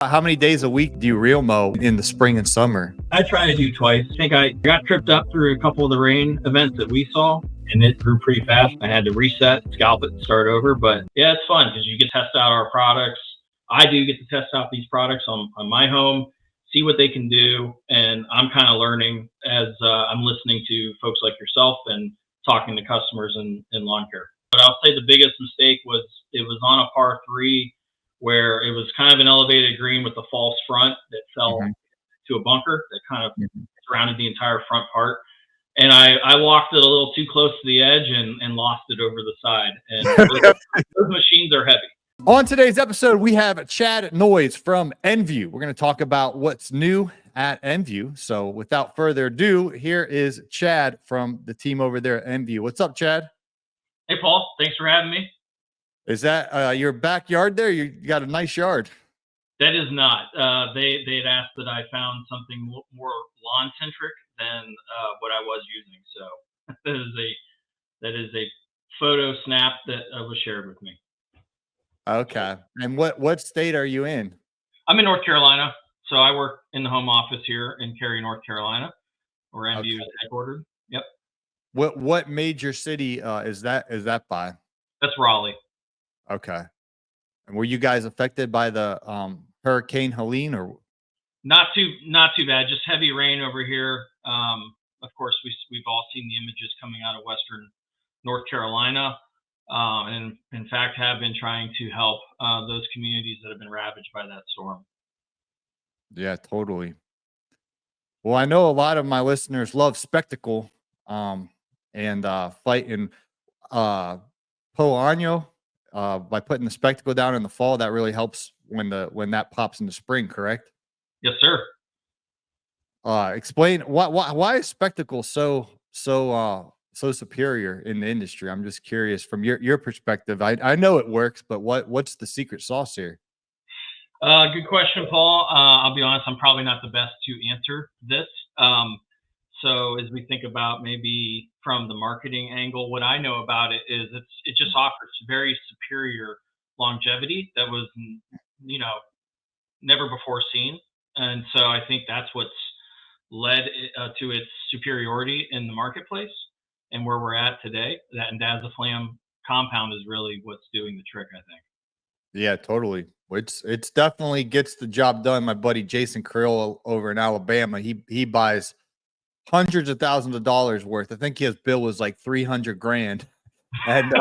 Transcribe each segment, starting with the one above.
How many days a week do you reel mow in the spring and summer? I try to do twice. I think I got tripped up through a couple of the rain events that we saw, and it grew pretty fast. I had to reset, scalp it, and start over. But yeah, it's fun because you get to test out our products. I do get to test out these products on my home, see what they can do, and I'm kind of learning as I'm listening to folks like yourself and talking to customers in lawn care. But I'll say the biggest mistake was it was on a par three where it was kind of an elevated green with a false front that fell Mhm. to a bunker that kind of Mhm. surrounded the entire front part. And I walked it a little too close to the edge and lost it over the side. And those machines are heavy. On today's episode, we have Chad Noyes from Envu. We're going to talk about what's new at Envu. So without further ado, here is Chad from the team over there at Envu. What's up, Chad? Hey, Paul, thanks for having me. Is that your backyard there? You got a nice yard. That is not. They had asked that I found something more lawn centric than what I was using. So that is a photo snap that was shared with me. Okay. And what state are you in? I'm in North Carolina, so I work in the home office here in Cary, North Carolina, where Okay. Envu is headquartered. Yep, What major city is that by? that's Raleigh. Okay. And were you guys affected by the Hurricane Helene or Not too bad. Just heavy rain over here. Of course, we've all seen the images coming out of Western North Carolina, and in fact have been trying to help those communities that have been ravaged by that storm. yeah, totally. Well, I know a lot of my listeners love spectacle, and fighting uh Poano by putting the spectacle down in the fall. That really helps when that pops in the spring, correct? Yes, sir. Explain why is spectacle so superior in the industry? I'm just curious from your perspective. I know it works, but what's the secret sauce here? Good question, Paul. I'll be honest, I'm probably not the best to answer this. Um, so as we think about maybe from the marketing angle, what I know about it is it just offers very superior longevity that was never before seen, and so I think that's what's led to its superiority in the marketplace and where we're at today. That and Dazaflam compound is really what's doing the trick, I think. Yeah, totally. It's definitely gets the job done. My buddy Jason Carrillo over in Alabama, he buys hundreds of thousands of dollars worth. I think his bill was like 300 grand. And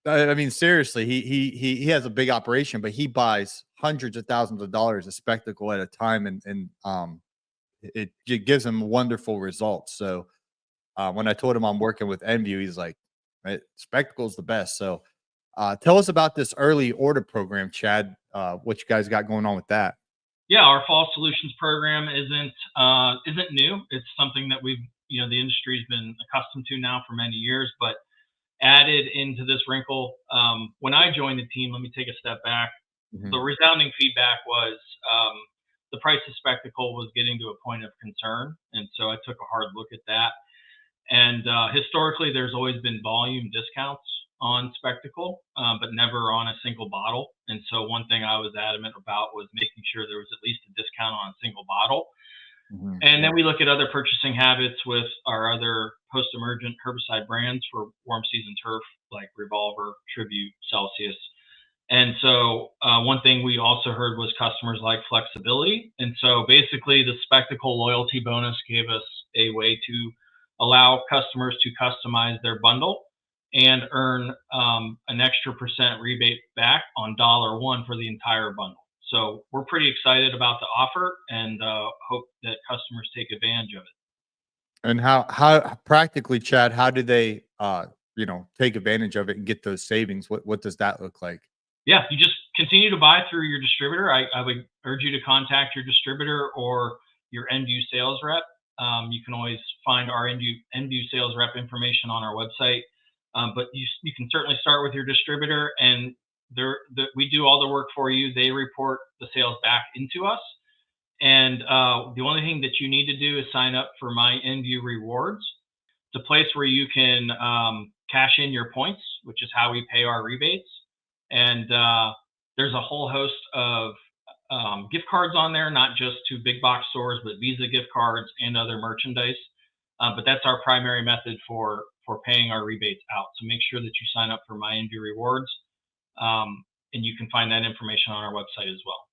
I mean, seriously, he has a big operation, but he buys hundreds of thousands of dollars of spectacle at a time, and it gives him wonderful results. So when I told him I'm working with Enview, he's like, right, spectacle's the best. So tell us about this early order program, Chad. What you guys got going on with that? Yeah, our fall solutions program isn't new. It's something that the industry's been accustomed to now for many years, but added into this wrinkle when I joined the team. Let me take a step back. Mhm. The resounding feedback was the price of spectacle was getting to a point of concern, and so I took a hard look at that. And historically, there's always been volume discounts on spectacle, but never on a single bottle. And so one thing I was adamant about was making sure there was at least a discount on a single bottle. Mhm. And then we look at other purchasing habits with our other post-emergent herbicide brands for warm season turf, like Revolver, Tribute, Celsius. And so one thing we also heard was customers like flexibility. And so basically the spectacle loyalty bonus gave us a way to allow customers to customize their bundle and earn an extra percent rebate back on $1 for the entire bundle. So we're pretty excited about the offer and hope that customers take advantage of it. And how practically, Chad, how do they take advantage of it and get those savings? What does that look like? Yeah, you just continue to buy through your distributor. I would urge you to contact your distributor or your Envu sales rep. You can always find our Envu sales rep information on our website. But you can certainly start with your distributor, and we do all the work for you. They report the sales back into us. And the only thing that you need to do is sign up for My Envu Rewards. It's a place where you can cash in your points, which is how we pay our rebates. And there's a whole host of gift cards on there, not just to big box stores, but Visa gift cards and other merchandise. But that's our primary method for paying our rebates out. So make sure that you sign up for My Envu Rewards, and you can find that information on our website as well.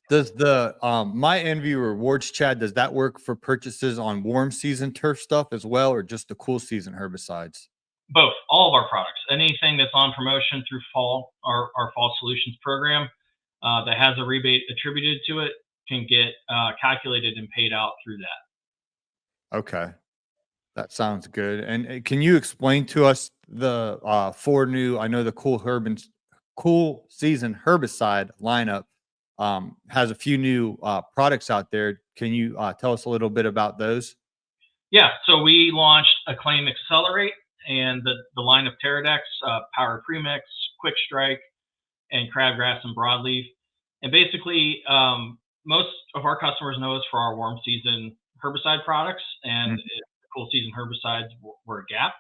Does the My Envu Rewards, Chad, does that work for purchases on warm season turf stuff as well, or just the cool season herbicides? Both, all of our products, anything that's on promotion through fall, our fall solutions program that has a rebate attributed to it can get calculated and paid out through that. Okay, that sounds good. And can you explain to us the four new? I know the cool season herbicide lineup has a few new products out there. Can you tell us a little bit about those? Yeah, so we launched Acclaim Accelerate and the line of Terradex, Power Premix, Quick Strike, and Crabgrass and Broadleaf. And basically, most of our customers know us for our warm season herbicide products, and cool season herbicides were a gap.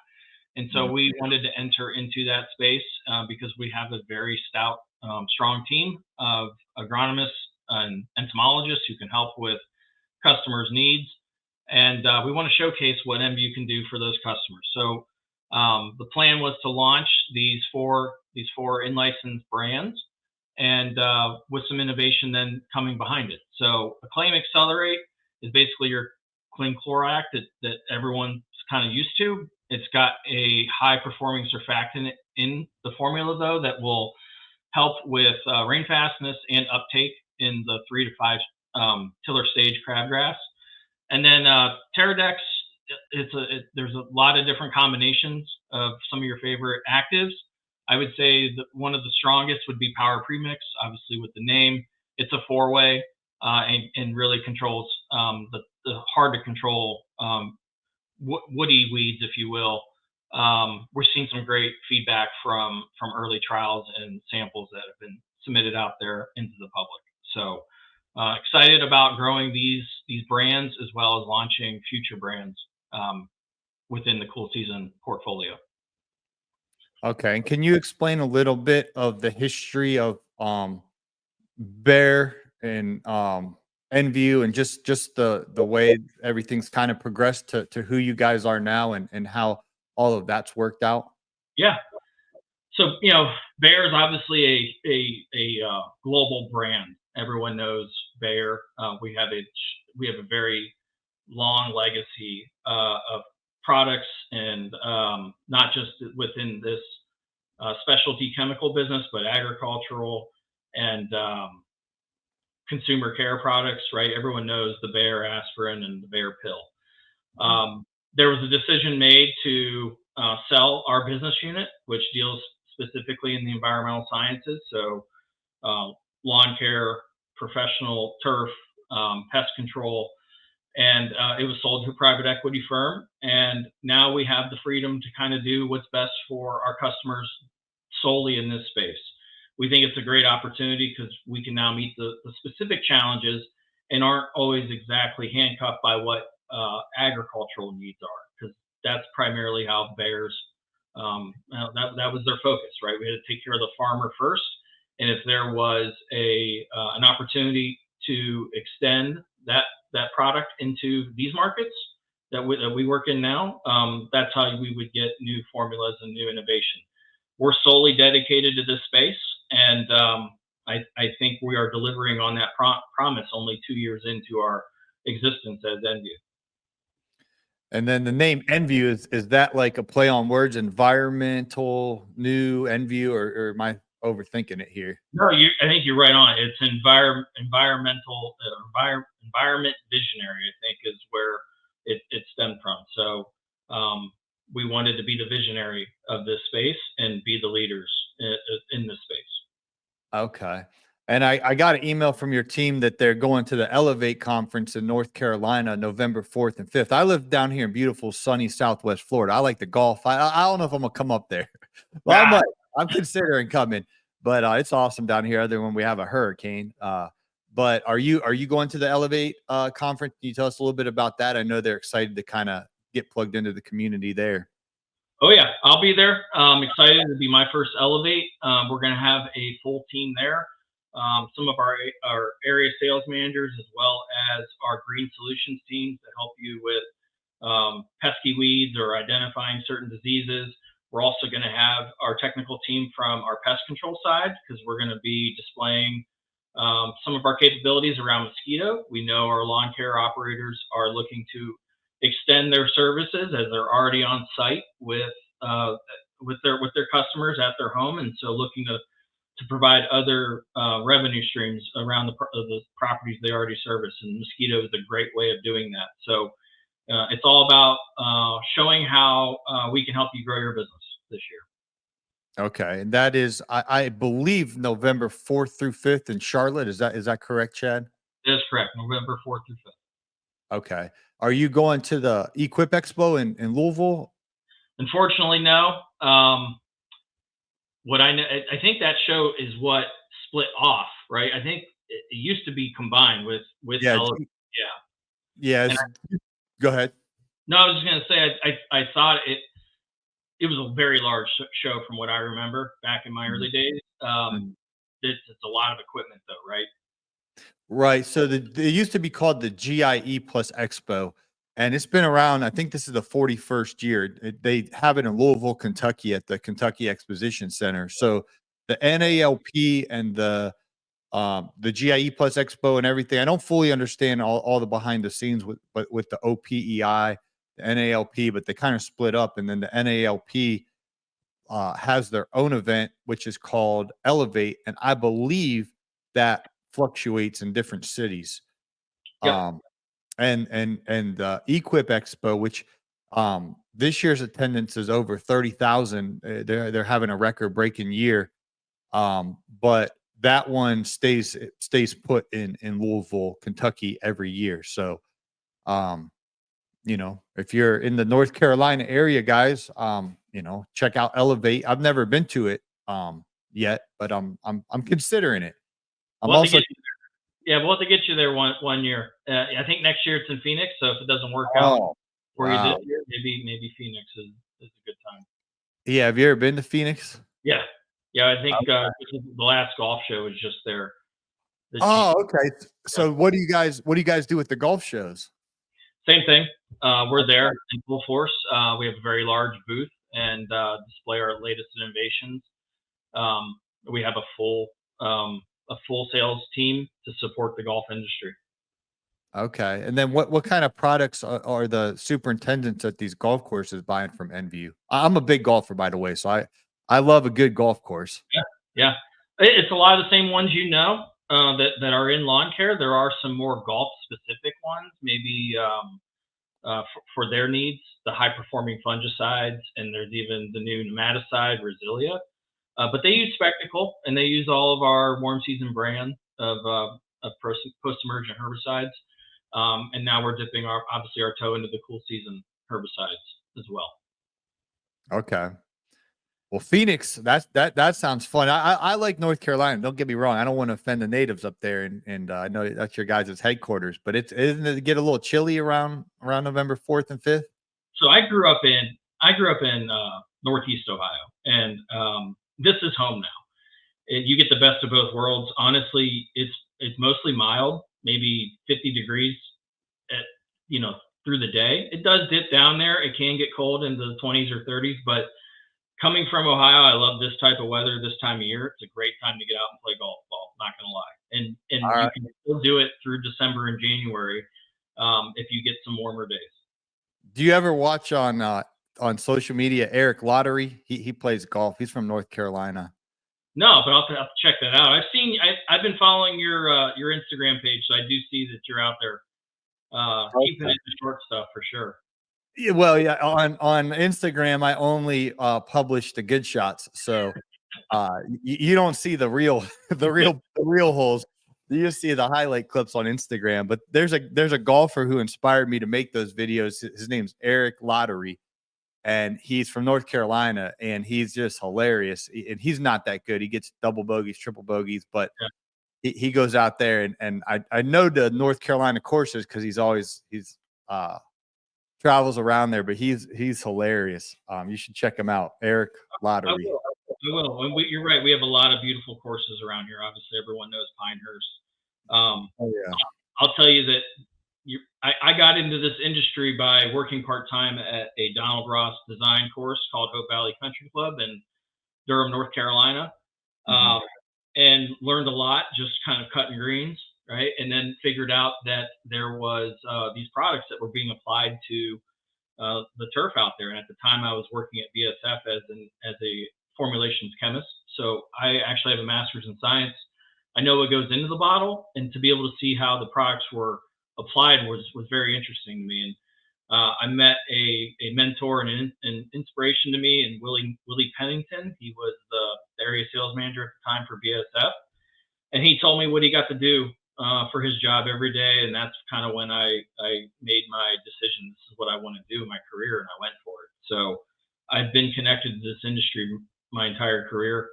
And so we wanted to enter into that space because we have a very stout, strong team of agronomists and entomologists who can help with customers' needs. And we want to showcase what Envu can do for those customers. So the plan was to launch these four in-licensed brands, and with some innovation then coming behind it. So Acclaim Accelerate is basically your clinclorac that everyone's kind of used to. It's got a high-performing surfactant in the formula, though, that will help with rain fastness and uptake in the 3 to 5 tiller stage crabgrass. And then Terradex, there's a lot of different combinations of some of your favorite actives. I would say that one of the strongest would be Power Premix, obviously with the name. It's a 4-way and really controls the hard to control woody weeds, if you will. We're seeing some great feedback from early trials and samples that have been submitted out there into the public. So excited about growing these brands as well as launching future brands within the cool season portfolio. Okay, and can you explain a little bit of the history of Bayer and Envu and just the way everything's kind of progressed to who you guys are now and how all of that's worked out? Yeah. So, Bayer is obviously a global brand. Everyone knows Bayer. We have a very long legacy of products, and not just within this specialty chemical business, but agricultural and consumer care products, right? Everyone knows the Bayer aspirin and the Bayer pill. There was a decision made to sell our business unit, which deals specifically in the environmental sciences. So lawn care, professional turf, pest control, and it was sold to a private equity firm. And now we have the freedom to kind of do what's best for our customers solely in this space. We think it's a great opportunity because we can now meet the specific challenges and aren't always exactly handcuffed by what agricultural needs are, because that's primarily how Bayer's that was their focus, right? We had to take care of the farmer first, and if there was an opportunity to extend that product into these markets that we work in now, that's how we would get new formulas and new innovation. We're solely dedicated to this space, and I think we are delivering on that promise only 2 years into our existence as Envu. And then the name Envu, is that like a play on words, environmental, new Envu, or am I overthinking it here? No, I think you're right on. It's environment visionary, I think, is where it stemmed from. So we wanted to be the visionary of this space and be the leaders in this space. Okay. And I got an email from your team that they're going to the Elevate conference in North Carolina, November 4th and 5th. I live down here in beautiful, sunny Southwest Florida. I like to golf. I don't know if I'm going to come up there. Well, I'm considering coming, but it's awesome down here other than when we have a hurricane. But are you going to the Elevate conference? Can you tell us a little bit about that? I know they're excited to kind of get plugged into the community there. Oh, yeah, I'll be there. I'm excited to be my first Elevate. We're going to have a full team there. some of our area sales managers, as well as our green solutions teams to help you with pesky weeds or identifying certain diseases. We're also going to have our technical team from our pest control side, because we're going to be displaying some of our capabilities around mosquito. We know our lawn care operators are looking to extend their services, as they're already on site with their customers at their home, and so looking to provide other revenue streams around the properties they already service. And mosquito is a great way of doing that. So it's all about showing how we can help you grow your business this year. Okay, and that is, I believe, November 4th through 5th in Charlotte. Is that correct, Chad? That is correct. November 4th through 5th. Okay. Are you going to the Equip Expo in Louisville? Unfortunately, no. What I know, I think that show is what split off, right? I think it used to be combined with Yeah. Yeah. Go ahead. No, I was just gonna say I thought it was a very large show from what I remember back in my early days. It's a lot of equipment though, right? Right. So it used to be called the GIE Plus Expo, and it's been around. I think this is the 41st year. They have it in Louisville, Kentucky, at the Kentucky Exposition Center. So the NALP and the GIE Plus Expo and everything. I don't fully understand all the behind the scenes with the OPEI, the NALP, but they kind of split up, and then the NALP has their own event, which is called Elevate, and I believe that fluctuates in different cities. Yep. And Equip Expo, which this year's attendance is over 30,000. They're having a record breaking year. But that one stays put in Louisville, Kentucky every year. So if you're in the North Carolina area, guys, check out Elevate. I've never been to it yet, but I'm considering it. We'll have to get you there one year. I think next year it's in Phoenix. So if it doesn't work out for you this year, maybe Phoenix is a good time. Yeah. Have you ever been to Phoenix? Yeah. I think the last golf show was just there. Okay. So what do you guys do with the golf shows? Same thing. We're there in full force. We have a very large booth and display our latest innovations. We have a full sales team to support the golf industry. Okay. And then what kind of products are the superintendents at these golf courses buying from Envu? I'm a big golfer, by the way, so I love a good golf course. Yeah. It's a lot of the same ones that are in lawn care. There are some more golf specific ones, maybe for their needs, the high performing fungicides, and there's even the new nematicide, Resilia. But they use Spectacle, and they use all of our warm season brand of post-emergent herbicides. And now we're dipping our toe into the cool season herbicides as well. Okay. Well, Phoenix, that sounds fun. I like North Carolina. Don't get me wrong. I don't want to offend the natives up there, and I know that's your guys' headquarters. But isn't it get a little chilly around November 4th and 5th? So I grew up in Northeast Ohio, and this is home now. You get the best of both worlds. Honestly, it's mostly mild, maybe 50 degrees through the day. It does dip down there. It can get cold into the 20s or 30s, but coming from Ohio, I love this type of weather this time of year. It's a great time to get out and play golf ball, not gonna lie. And you can still do it through December and January if you get some warmer days. Do you ever watch on social media Eric Lottery? He plays golf. He's from North Carolina. No, but I'll have to check that out. I've been following your Instagram page, so I do see that you're out there keeping it the short stuff for sure. Yeah, well, yeah. On Instagram, I only publish the good shots, so you don't see the real holes. You see the highlight clips on Instagram. But there's a golfer who inspired me to make those videos. His name's Eric Lottery, and he's from North Carolina, and he's just hilarious. And he's not that good. He gets double bogeys, triple bogeys, but he goes out there, and I know the North Carolina courses because he's travels around there, but he's hilarious. You should check him out, Eric Lottery. I will. And you're right. We have a lot of beautiful courses around here. Obviously, everyone knows Pinehurst. Oh yeah. I'll tell you that I got into this industry by working part time at a Donald Ross design course called Hope Valley Country Club in Durham, North Carolina, Mhm. um, and learned a lot just kind of cutting greens, right? And then figured out that there was these products that were being applied to the turf out there. And at the time, I was working at BSF as a formulations chemist. So I actually have a master's in science. I know what goes into the bottle, and to be able to see how the products were applied was very interesting to me. And I met a mentor and an inspiration to me, and Willie Pennington. He was the area sales manager at the time for BSF, and he told me what he got to do for his job every day, and that's kind of when I made my decision. This is what I want to do in my career, and I went for it. So I've been connected to this industry my entire career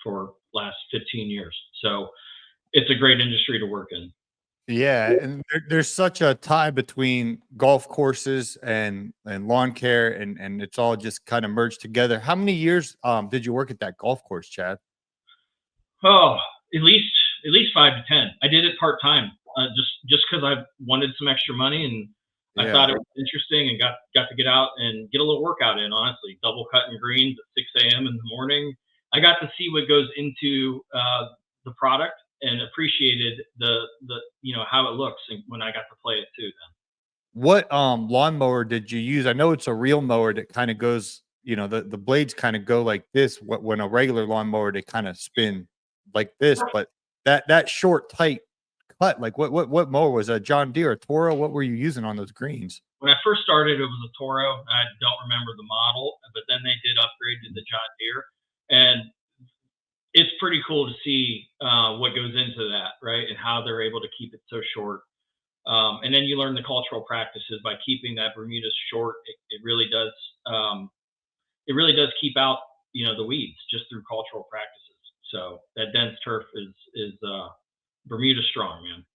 for last 15 years. So it's a great industry to work in. Yeah, and there's such a tie between golf courses and lawn care, and it's all just kind of merged together. How many years did you work at that golf course, Chad? Oh, at least at least 5 to 10. I did it part time, just because I wanted some extra money, and I thought Yeah. it was interesting, and got to get out and get a little workout in. Honestly, double cutting greens at 6 a.m. in the morning. I got to see what goes into the product and appreciated the how it looks, and when I got to play it too. What lawnmower did you use? I know it's a real mower that kind of goes, the blades kind of go like this. What When a regular lawnmower they kind of spin like this, but that short, tight cut, like what mower was that? John Deere, a Toro? What were you using on those greens? When I first started, it was a Toro. I don't remember the model, but then they did upgrade to the John Deere, and it's pretty cool to see what goes into that, right? And how they're able to keep it so short. And then you learn the cultural practices by keeping that Bermuda short. It really does. It really does keep out, the weeds just through cultural practices. So that dense turf is Bermuda strong, man.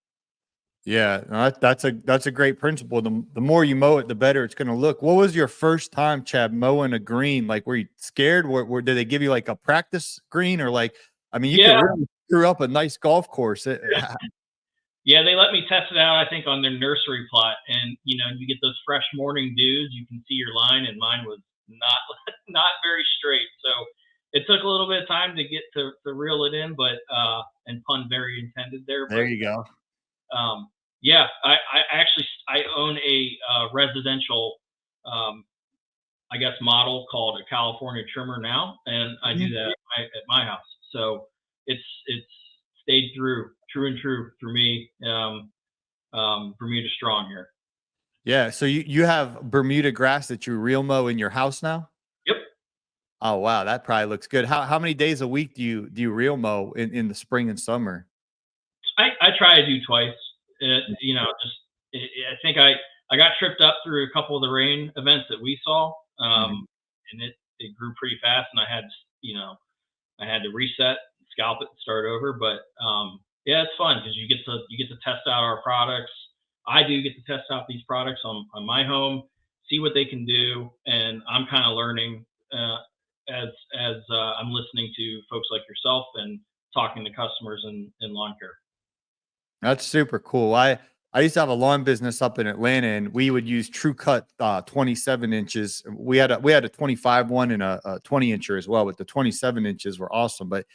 Yeah, no, that's a great principle. The more you mow it, the better it's going to look. What was your first time, Chad, mowing a green? Like, were you scared? Did they give you like a practice green, or like, I mean, you could Yeah, really screw up a nice golf course. yeah. They let me test it out. I think on their nursery plot, and you get those fresh morning dews. You can see your line, and mine was not not very straight. So it took a little bit of time to get to reel it in, but and pun very intended there. There But you go. yeah, I actually I own a residential, um, I guess, model called a California trimmer now, and I do Mhm. that at my house. So it's stayed true and true for me. Bermuda strong here. Yeah. So you have Bermuda grass that you real mow in your house now? Yep. Oh wow, that probably looks good. How many days a week do you real mow in the spring and summer? I try to do twice. Just I think I got tripped up through a couple of the rain events that we saw, Mhm. and it grew pretty fast, and you know I had to reset, scalp it, and start over. But yeah, it's fun because you get to test out our products. I do get to test out these products on my home, see what they can do, and I'm kind of learning uh, as I'm listening to folks like yourself and talking to customers in lawn care. That's super cool. I used to have a lawn business up in Atlanta, and we would use True Cut 27 inches. We had a 25 one and a 20 incher as well, but the 27 inches were awesome. But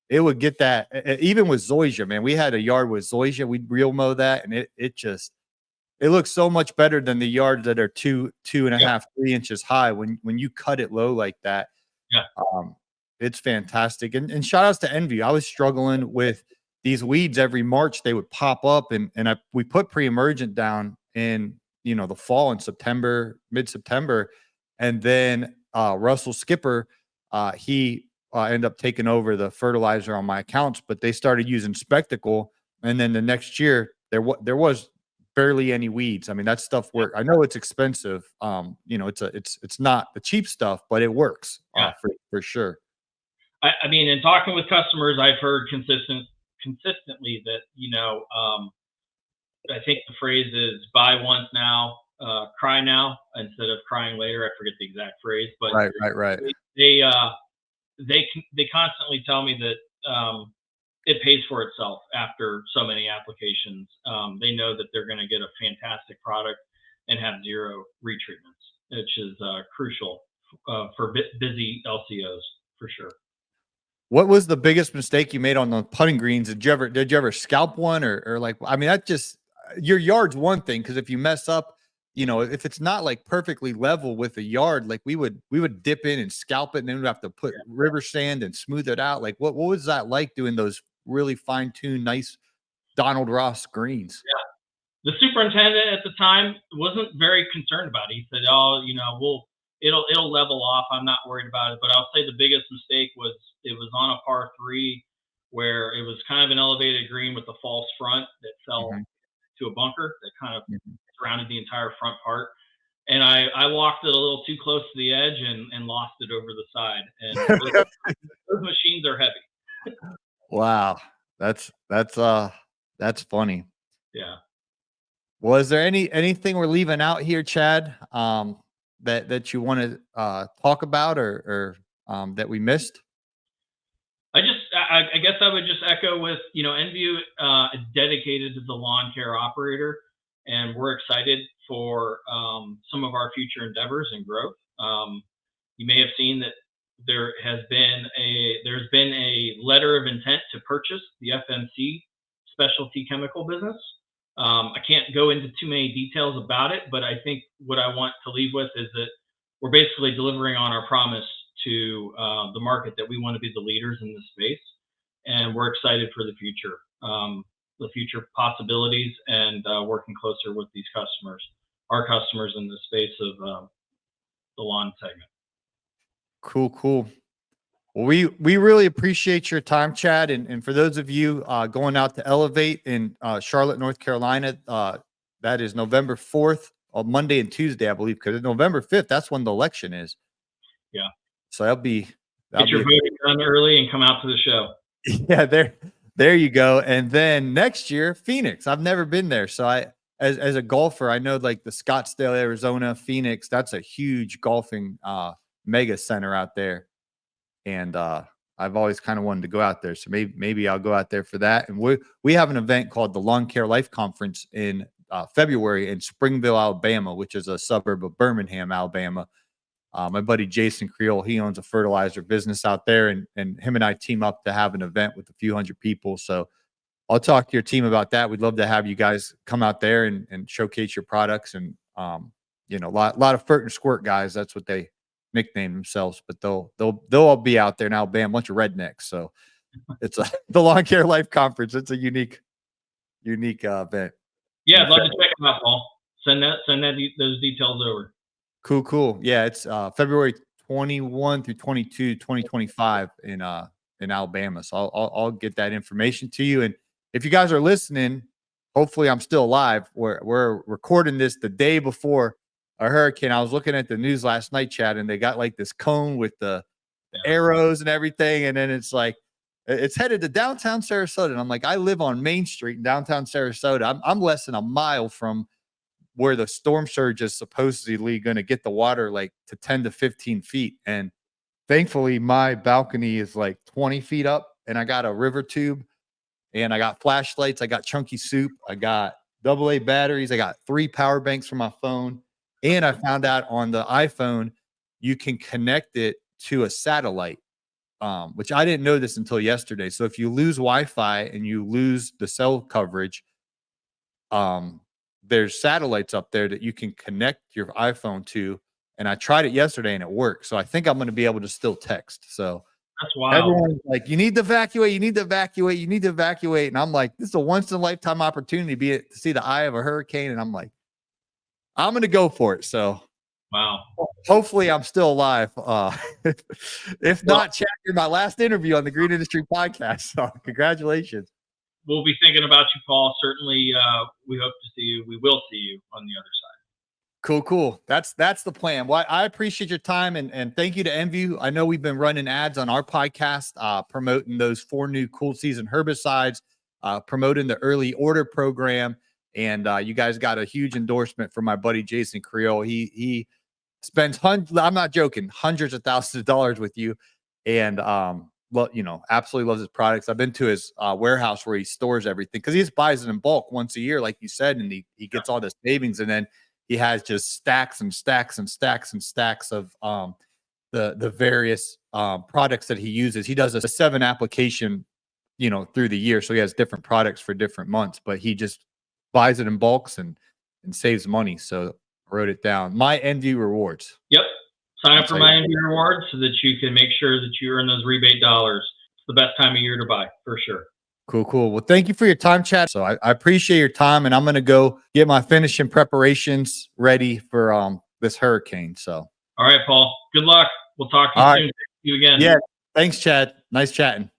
it would get that even with zoysia, man. We had a yard with zoysia. We'd real mow that, and it looks so much better than the yards that are two and a Yeah, half, 3 inches high. When you cut it low like that, yeah, um, it's fantastic. And shout outs to Envu. I was struggling with these weeds every March. They would pop up, and we put pre-emergent down in the fall in September, mid-September, and then Russell Skipper, he ended up taking over the fertilizer on my accounts, but they started using Spectacle, and then the next year there was barely any weeds. I mean, that stuff yeah, work. I know it's expensive. It's not the cheap stuff, but it works yeah. for sure. I mean, in talking with customers, I've heard consistently that I think the phrase is "buy once now, cry now" instead of crying later. I forget the exact phrase, but Right, right, right. they they constantly tell me that it pays for itself after so many applications. They know that they're going to get a fantastic product and have zero retreatments, which is crucial for busy LCOs for sure. What was the biggest mistake you made on the putting greens? Did you ever scalp one or like, I mean, that just, your yard's one thing. Cause if you mess up, if it's not like perfectly level with a yard, like we would dip in and scalp it, and then we'd have to put river sand and smooth it out. Like what was that like doing those really fine tuned, nice Donald Ross greens? The superintendent at the time wasn't very concerned about it. He said, "Oh, it'll level off. I'm not worried about it." But I'll say the biggest mistake was it was on a par three where it was kind of an elevated green with a false front that fell Mhm. to a bunker that kind of Mhm. surrounded the entire front part. And I walked it a little too close to the edge and lost it over the side. And those machines are heavy. Wow. That's funny. Yeah. Was there anything we're leaving out here, Chad, that you want to talk about or that we missed? I guess I would just echo with, Envu is dedicated to the lawn care operator, and we're excited for some of our future endeavors and growth. You may have seen that there's been a letter of intent to purchase the FMC specialty chemical business. I can't go into too many details about it, but I think what I want to leave with is that we're basically delivering on our promise to the market that we want to be the leaders in this space, and we're excited for the future possibilities, and working closer with these customers, our customers in the space of the lawn segment. Cool, cool. Well, we really appreciate your time, Chad. And for those of you going out to Elevate in Charlotte, North Carolina, that is November 4th, on Monday and Tuesday, I believe, because November 5th, that's when the election is. Yeah. So Get your voting done early and come out to the show. yeah, there you go. And then next year, Phoenix. I've never been there. So as a golfer, I know like the Scottsdale, Arizona, Phoenix, that's a huge golfing mega center out there. And I've always kind of wanted to go out there. So maybe I'll go out there for that. And we have an event called the Lawn Care Life Conference in February in Springville, Alabama, which is a suburb of Birmingham, Alabama. My buddy Jason Creel, he owns a fertilizer business out there, and him and I team up to have an event with a few hundred people. So I'll talk to your team about that. We'd love to have you guys come out there and showcase your products. And a lot of Furt and Squirt guys. That's what they nickname themselves. But they'll all be out there in Alabama, a bunch of rednecks. So it's the Lawn Care Life Conference. It's a unique event. Yeah, I'd love to check them out, Paul. Send those details over. Cool. Yeah, it's February 21 through 22, 2025 in Alabama. So I'll get that information to you. And if you guys are listening, hopefully I'm still alive. We're recording this the day before a hurricane. I was looking at the news last night, Chad, and they got like this cone with the arrows and everything. And then it's like it's headed to downtown Sarasota. And I'm like, I live on Main Street in downtown Sarasota. I'm less than a mile from where the storm surge is supposedly going to get the water like to 10 to 15 feet. And thankfully, my balcony is like 20 feet up, and I got a river tube, and I got flashlights. I got chunky soup. I got AA batteries. I got 3 power banks for my phone. And I found out on the iPhone, you can connect it to a satellite, which I didn't know this until yesterday. So if you lose Wi-Fi and you lose the cell coverage, there's satellites up there that you can connect your iPhone to. And I tried it yesterday and it worked. So I think I'm going to be able to still text. So that's wild. Everyone's like, you need to evacuate. You need to evacuate. You need to evacuate. And I'm like, this is a once in a lifetime opportunity to see the eye of a hurricane. And I'm like, I'm going to go for it. So wow. Hopefully I'm still alive. If not, Chad, you're my last interview on the Green Industry Podcast. So congratulations. We'll be thinking about you, Paul. Certainly, we hope to see you. We will see you on the other side. Cool. That's the plan. Well, I appreciate your time, and thank you to Envu. I know we've been running ads on our podcast, promoting those 4 new cool season herbicides, promoting the early order program, and you guys got a huge endorsement from my buddy Jason Creel. He spends I'm not joking, hundreds of thousands of dollars with you. and absolutely loves his products. I've been to his warehouse where he stores everything because he just buys it in bulk once a year, like you said, and he gets all the savings, and then he has just stacks and stacks and stacks and stacks of the various products that he uses. He does a 7 application, through the year, so he has different products for different months, but he just buys it in bulks and saves money. So I wrote it down. My Envu rewards. Yep. Sign up That's for how my you- Envu rewards so that you can make sure that you earn those rebate dollars. It's the best time of year to buy, for sure. Cool. Well, thank you for your time, Chad. So I appreciate your time, and I'm going to go get my finishing preparations ready for this hurricane. So, all right, Paul. Good luck. We'll talk to you all soon. right. Thank you again. Yeah. Thanks, Chad. Nice chatting.